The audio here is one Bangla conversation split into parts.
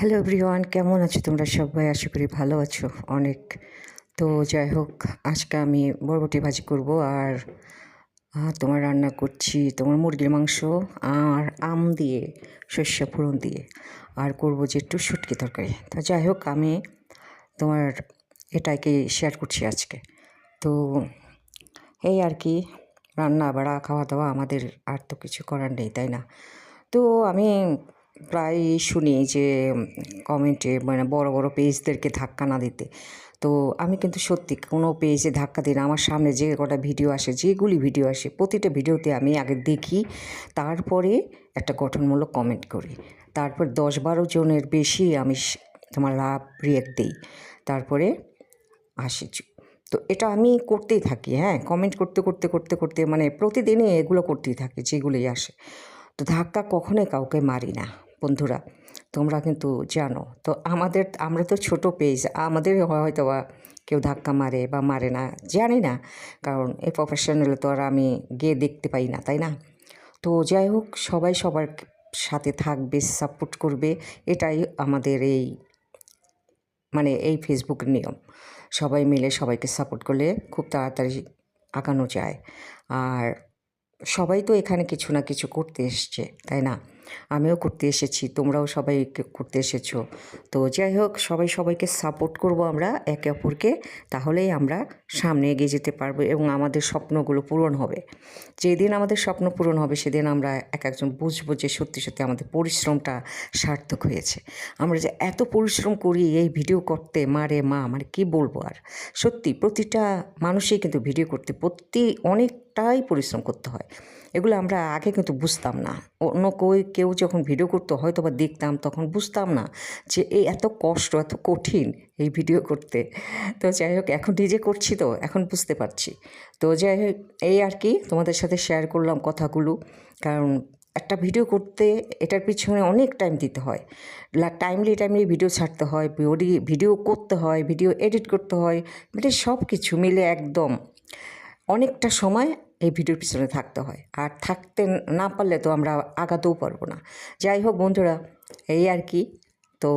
হ্যালো এভরিওয়ান, কেমন আছো তোমরা সবাই? আশা করি ভালো আছো অনেক। তো যাই হোক, আজকে আমি বরবটি ভাজি করব আর তোমার রান্না করছি তোমার মুরগির মাংস আর আম দিয়ে, শস্য ফোড়ন দিয়ে, আর করবো যে একটু শুটকি তরকারি। তো যাই হোক, আমি তোমার এটাকে শেয়ার করছি আজকে। তো এই আর কি, রান্না বাড়া খাওয়া দাওয়া আমাদের, আর তো কিছু করার নেই, তাই না? তো আমি প্রায় শুনি যে কমেন্টে মানে বড় বড় পেজদেরকে ধাক্কা না দিতে। তো আমি কিন্তু সত্যি কোনো পেজে ধাক্কা দিই না। আমার সামনে যে কটা ভিডিও আসে, যেগুলি ভিডিও আসে, প্রতিটা ভিডিওতে আমি আগে দেখি, তারপরে একটা গঠনমূলক কমেন্ট করি। তারপর 10-12 জনের বেশি আমি তোমার লাভ রিয়েক্ট দিই, তারপরে আসি। তো এটা আমি করতেই থাকি, হ্যাঁ, কমেন্ট করতে করতে করতে করতে মানে প্রতিদিনই এগুলো করতেই থাকি যেগুলোই আসে। তো ধাক্কা কখনোই কাউকে মারি না বন্ধুরা, তোমরা কিন্তু জানো। তো আমরা তো ছোট পেজ, আমাদের হয়তো বা কেউ ধাক্কা মারে বা মারে না, জানি না, কারণ এই প্রফেশনালে তো আর আমি গিয়ে দেখতে পাই না, তাই না? তো যাই হোক, সবাই সবার সাথে থাকবে, সাপোর্ট করবে, এটাই আমাদের এই মানে এই ফেসবুকের নিয়ম। সবাই মিলে সবাইকে সাপোর্ট করলে খুব তাড়াতাড়ি আগানো যায়। আর সবাই তো এখানে কিছু না কিছু করতে এসছে, তাই না? আমিও করতে এসেছি, তোমরাও সবাই করতে এসেছো। তো যাই হোক, সবাই সবাইকে সাপোর্ট করব আমরা একে অপরকে, তাহলেই আমরা সামনে এগিয়ে যেতে পারবো এবং আমাদের স্বপ্নগুলো পূরণ হবে। যেদিন আমাদের স্বপ্ন পূরণ হবে সেদিন আমরা এক একজন বুঝবো যে সত্যি সত্যি আমাদের পরিশ্রমটা সার্থক হয়েছে। আমরা যে এত পরিশ্রম করি এই ভিডিও করতে, মারে মা মানে কি বলবো আর। সত্যি প্রতিটা মানুষই কিন্তু ভিডিও করতে অনেকটাই পরিশ্রম করতে হয়। এগুলো আমরা আগে কিন্তু বুঝতাম না। অন্য কেউ যখন ভিডিও করতো হয়তো বা দেখতাম, তখন বুঝতাম না যে এই এত কষ্ট, এত কঠিন এই ভিডিও করতে। তো যাই হোক, এখন নিজে করছি তো এখন বুঝতে পারছি। তো যাই হোক, এই আর কি তোমাদের সাথে শেয়ার করলাম কথাগুলো। কারণ একটা ভিডিও করতে এটার পিছনে অনেক টাইম দিতে হয়, টাইমলি ভিডিও ছাড়তে হয়, ভিডিও করতে হয়, ভিডিও এডিট করতে হয়, মানে সব কিছু মিলে একদম অনেকটা সময় এই ভিডিওর পিছনে থাকতে হয়। আর থাকতে না পারলে তো আমরা আগাতেও পারবো না। যাই হোক বন্ধুরা, এই আর কি। তো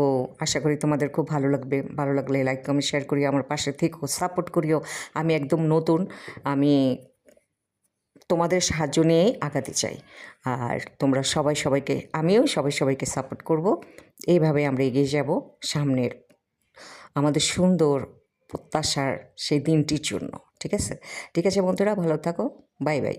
আশা করি তোমাদের খুব ভালো লাগবে। ভালো লাগলে লাইক কমেন্ট শেয়ার করিও, আমার পাশে থেকো, সাপোর্ট করিও। আমি একদম নতুন, আমি তোমাদের সাহায্য নিয়েই আগাতে চাই। আর তোমরা সবাইকে, আমিও সবাইকে সাপোর্ট করব। এইভাবে আমরা এগিয়ে যাব সামনের আমাদের সুন্দর প্রত্যাশার সেই দিনটির জন্য। ঠিক আছে? ঠিক আছে বন্ধুরা, ভালো থাকো। Bye bye.